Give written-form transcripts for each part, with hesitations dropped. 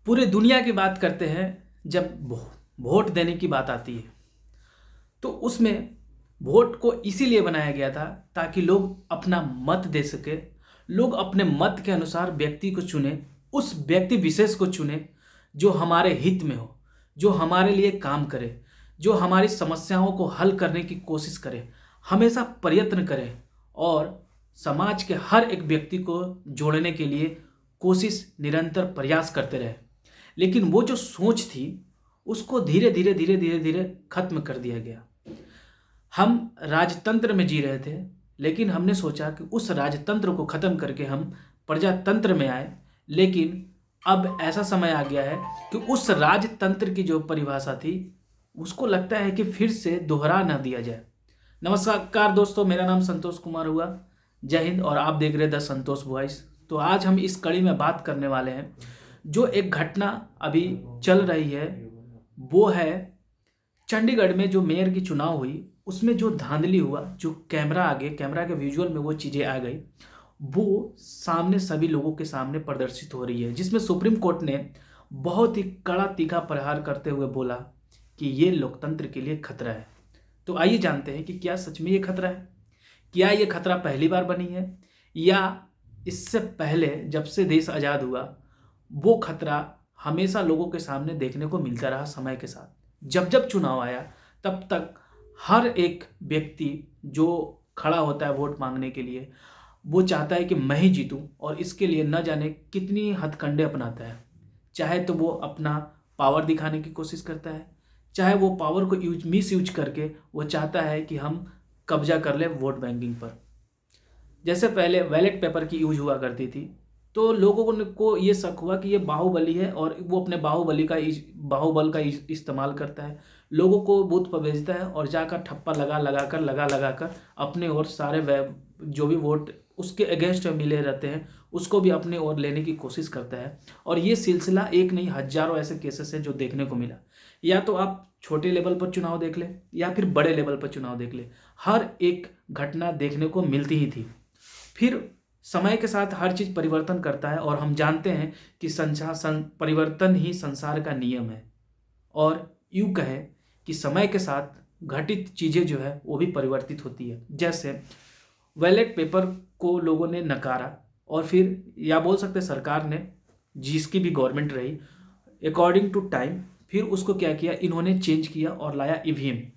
पूरे दुनिया की बात करते हैं। जब वोट देने की बात आती है तो उसमें वोट को इसीलिए बनाया गया था ताकि लोग अपना मत दे सके। लोग अपने मत के अनुसार व्यक्ति को चुने, उस व्यक्ति विशेष को चुने जो हमारे हित में हो, जो हमारे लिए काम करे, जो हमारी समस्याओं को हल करने की कोशिश करे, हमेशा प्रयत्न करे और समाज के हर एक व्यक्ति को जोड़ने के लिए कोशिश निरंतर प्रयास करते रहे। लेकिन वो जो सोच थी उसको धीरे धीरे धीरे धीरे धीरे खत्म कर दिया गया। हम राजतंत्र में जी रहे थे, लेकिन हमने सोचा कि उस राजतंत्र को खत्म करके हम प्रजातंत्र में आए। लेकिन अब ऐसा समय आ गया है कि उस राजतंत्र की जो परिभाषा थी उसको लगता है कि फिर से दोहरा ना दिया जाए। नमस्कार दोस्तों, मेरा नाम संतोष कुमार हुआ। जय हिंद और आप देख रहे द संतोष वॉइस। तो आज हम इस कड़ी में बात करने वाले हैं जो एक घटना अभी चल रही है, वो है चंडीगढ़ में जो मेयर की चुनाव हुई उसमें जो धांधली हुआ, जो कैमरा के विजुअल में वो चीज़ें आ गई, वो सामने सभी लोगों के सामने प्रदर्शित हो रही है, जिसमें सुप्रीम कोर्ट ने बहुत ही कड़ा तीखा प्रहार करते हुए बोला कि ये लोकतंत्र के लिए खतरा है। तो आइए जानते हैं कि क्या सच में ये खतरा है। क्या ये खतरा पहली बार बनी है या इससे पहले जब से देश आज़ाद हुआ वो खतरा हमेशा लोगों के सामने देखने को मिलता रहा। समय के साथ जब जब चुनाव आया तब तक हर एक व्यक्ति जो खड़ा होता है वोट मांगने के लिए, वो चाहता है कि मैं ही जीतूं और इसके लिए न जाने कितनी हथकंडे अपनाता है। चाहे तो वो अपना पावर दिखाने की कोशिश करता है, चाहे वो पावर को मिस यूज करके वो चाहता है कि हम कब्जा कर ले वोट बैंकिंग पर। जैसे पहले बैलेट पेपर की यूज हुआ करती थी तो लोगों को ये शक हुआ कि ये बाहुबली है और वो अपने बाहुबल का इस्तेमाल करता है, लोगों को बूथ पर भेजता है और जाकर ठप्पा लगा कर अपने ओर सारे जो भी वोट उसके अगेंस्ट में मिले रहते हैं उसको भी अपने ओर लेने की कोशिश करता है। और ये सिलसिला एक नहीं हजारों ऐसे केसेस हैं जो देखने को मिला। या तो आप छोटे लेवल पर चुनाव देख ले या फिर बड़े लेवल पर चुनाव देख ले, हर एक घटना देखने को मिलती ही थी। फिर समय के साथ हर चीज़ परिवर्तन करता है और हम जानते हैं कि परिवर्तन ही संसार का नियम है। और यूँ कहें कि समय के साथ घटित चीज़ें जो है वो भी परिवर्तित होती है। जैसे बैलेट पेपर को लोगों ने नकारा और फिर या बोल सकते सरकार ने, जिसकी भी गवर्नमेंट रही, अकॉर्डिंग टू टाइम फिर उसको क्या किया, इन्होंने चेंज किया और लाया ईवीएम।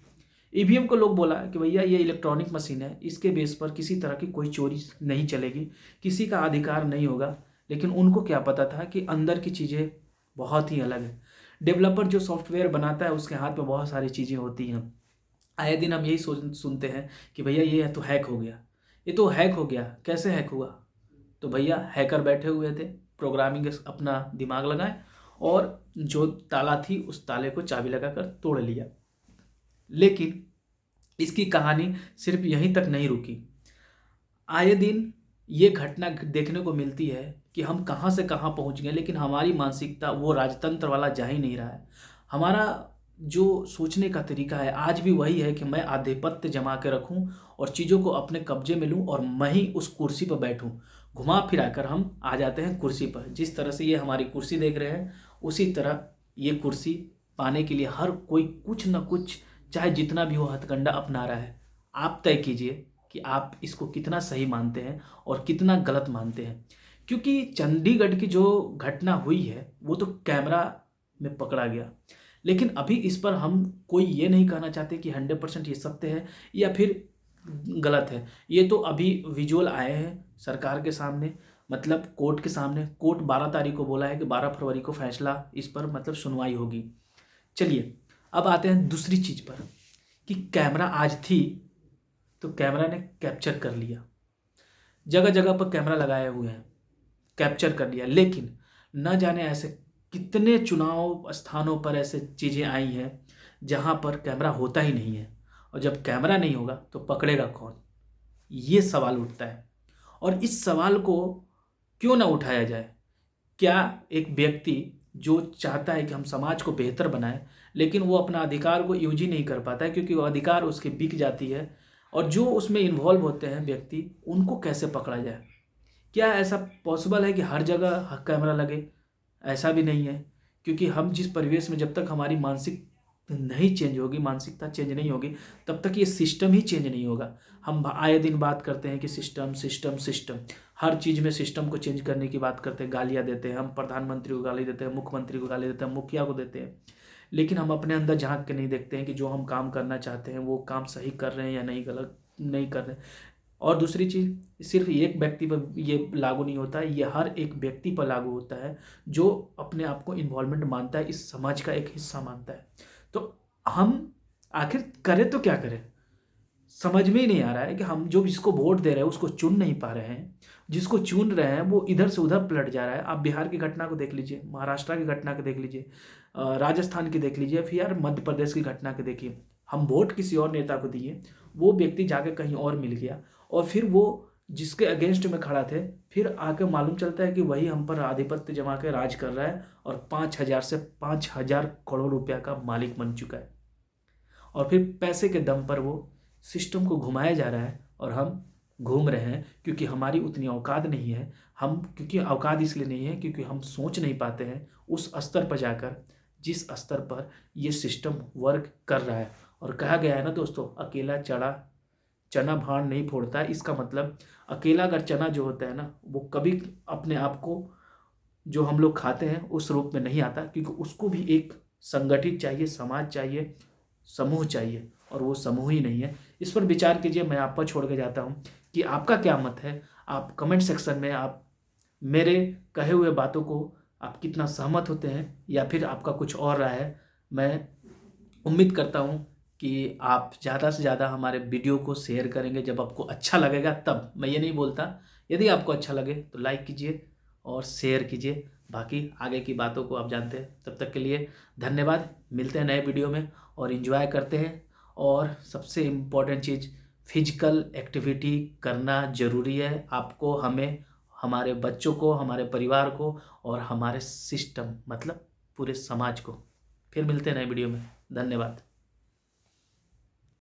ईवीएम को लोग बोला कि भैया ये इलेक्ट्रॉनिक मशीन है, इसके बेस पर किसी तरह की कोई चोरी नहीं चलेगी, किसी का अधिकार नहीं होगा। लेकिन उनको क्या पता था कि अंदर की चीज़ें बहुत ही अलग है। डेवलपर जो सॉफ्टवेयर बनाता है उसके हाथ में बहुत सारी चीज़ें होती हैं। आए दिन हम यही सुनते हैं कि भैया ये तो हैक हो गया, ये तो हैक हो गया। कैसे हैक हुआ? तो भैया हैकर बैठे हुए थे, प्रोग्रामिंग अपना दिमाग लगाए और जो ताला थी उस ताले को चाबी लगाकर तोड़ लिया। लेकिन इसकी कहानी सिर्फ यहीं तक नहीं रुकी। आए दिन ये घटना देखने को मिलती है कि हम कहाँ से कहाँ पहुँच गए, लेकिन हमारी मानसिकता वो राजतंत्र वाला जा ही नहीं रहा है। हमारा जो सोचने का तरीका है आज भी वही है कि मैं आधिपत्य जमा के रखूं और चीज़ों को अपने कब्जे में लूं और मैं ही उस कुर्सी पर बैठूं। घुमा फिरा कर हम आ जाते हैं कुर्सी पर। जिस तरह से ये हमारी कुर्सी देख रहे हैं उसी तरह ये कुर्सी पाने के लिए हर कोई कुछ न कुछ, चाहे जितना भी हो, हथकंडा अपना रहा है। आप तय कीजिए कि आप इसको कितना सही मानते हैं और कितना गलत मानते हैं। क्योंकि चंडीगढ़ की जो घटना हुई है वो तो कैमरा में पकड़ा गया, लेकिन अभी इस पर हम कोई ये नहीं कहना चाहते कि 100% ये सत्य है या फिर गलत है। ये तो अभी विजुअल आए हैं सरकार के सामने, मतलब कोर्ट के सामने। कोर्ट 12 तारीख को बोला है कि 12 फरवरी को फैसला इस पर मतलब सुनवाई होगी। चलिए अब आते हैं दूसरी चीज़ पर कि कैमरा आज थी तो कैमरा ने कैप्चर कर लिया, जगह जगह पर कैमरा लगाए हुए हैं, कैप्चर कर लिया। लेकिन न जाने ऐसे कितने चुनाव स्थानों पर ऐसे चीज़ें आई हैं जहां पर कैमरा होता ही नहीं है, और जब कैमरा नहीं होगा तो पकड़ेगा कौन, ये सवाल उठता है। और इस सवाल को क्यों ना उठाया जाए? क्या एक व्यक्ति जो चाहता है कि हम समाज को बेहतर बनाएं, लेकिन वो अपना अधिकार को यूज ही नहीं कर पाता है क्योंकि वो अधिकार उसके बिक जाती है, और जो उसमें इन्वॉल्व होते हैं व्यक्ति उनको कैसे पकड़ा जाए? क्या ऐसा पॉसिबल है कि हर जगह कैमरा लगे? ऐसा भी नहीं है। क्योंकि हम जिस परिवेश में, जब तक हमारी मानसिक नहीं चेंज होगी, मानसिकता चेंज नहीं होगी, तब तक ये सिस्टम ही चेंज नहीं होगा। हम आए दिन बात करते हैं कि सिस्टम सिस्टम सिस्टम, हर चीज़ में सिस्टम को चेंज करने की बात करते हैं, गालियाँ देते हैं, हम प्रधानमंत्री को गाली देते हैं, मुख्यमंत्री को गाली देते हैं, मुखिया को देते हैं, लेकिन हम अपने अंदर झांक के नहीं देखते हैं कि जो हम काम करना चाहते हैं वो काम सही कर रहे हैं या नहीं, गलत नहीं कर रहे हैं। और दूसरी चीज़, सिर्फ एक व्यक्ति पर ये लागू नहीं होता है, ये हर एक व्यक्ति पर लागू होता है जो अपने आप को इन्वॉल्वमेंट मानता है, इस समाज का एक हिस्सा मानता है। तो हम आखिर करें तो क्या करें, समझ में ही नहीं आ रहा है कि हम जो जिसको वोट दे रहे हैं उसको चुन नहीं पा रहे हैं, जिसको चुन रहे हैं वो इधर से उधर पलट जा रहा है। आप बिहार की घटना को देख लीजिए, महाराष्ट्र की घटना को देख लीजिए, राजस्थान की देख लीजिए, फिर यार मध्य प्रदेश की घटना को देखिए। हम वोट किसी और नेता को दिए, वो व्यक्ति जाके कहीं और मिल गया, और फिर वो जिसके अगेंस्ट में खड़ा थे, फिर आके मालूम चलता है कि वही हम पर आधिपत्य जमा के राज कर रहा है और 5,000 से 5,000 करोड़ रुपया का मालिक बन चुका है। और फिर पैसे के दम पर वो सिस्टम को घुमाया जा रहा है और हम घूम रहे हैं, क्योंकि हमारी उतनी औकात नहीं है। हम, क्योंकि औकात इसलिए नहीं है क्योंकि हम सोच नहीं पाते हैं उस स्तर पर जाकर जिस स्तर पर ये सिस्टम वर्क कर रहा है। और कहा गया है ना दोस्तों, अकेला चना भाड़ नहीं फोड़ता है। इसका मतलब अकेला अगर चना जो होता है ना, वो कभी अपने आप को जो हम लोग खाते हैं उस रूप में नहीं आता, क्योंकि उसको भी एक संगठित चाहिए, समाज चाहिए, समूह चाहिए, और वो समूह ही नहीं है। इस पर विचार कीजिए। मैं आप पर छोड़ के जाता हूँ कि आपका क्या मत है। आप कमेंट सेक्शन में आप मेरे कहे हुए बातों को आप कितना सहमत होते हैं, या फिर आपका कुछ और राय है। मैं उम्मीद करता हूँ कि आप ज़्यादा से ज़्यादा हमारे वीडियो को शेयर करेंगे जब आपको अच्छा लगेगा तब। मैं ये नहीं बोलता, यदि आपको अच्छा लगे तो लाइक कीजिए और शेयर कीजिए। बाकी आगे की बातों को आप जानते हैं। तब तक के लिए धन्यवाद। मिलते हैं नए वीडियो में और एंजॉय करते हैं। और सबसे इम्पोर्टेंट चीज़, फिजिकल एक्टिविटी करना ज़रूरी है आपको, हमें, हमारे बच्चों को, हमारे परिवार को और हमारे सिस्टम मतलब पूरे समाज को। फिर मिलते हैं नए वीडियो में। धन्यवाद।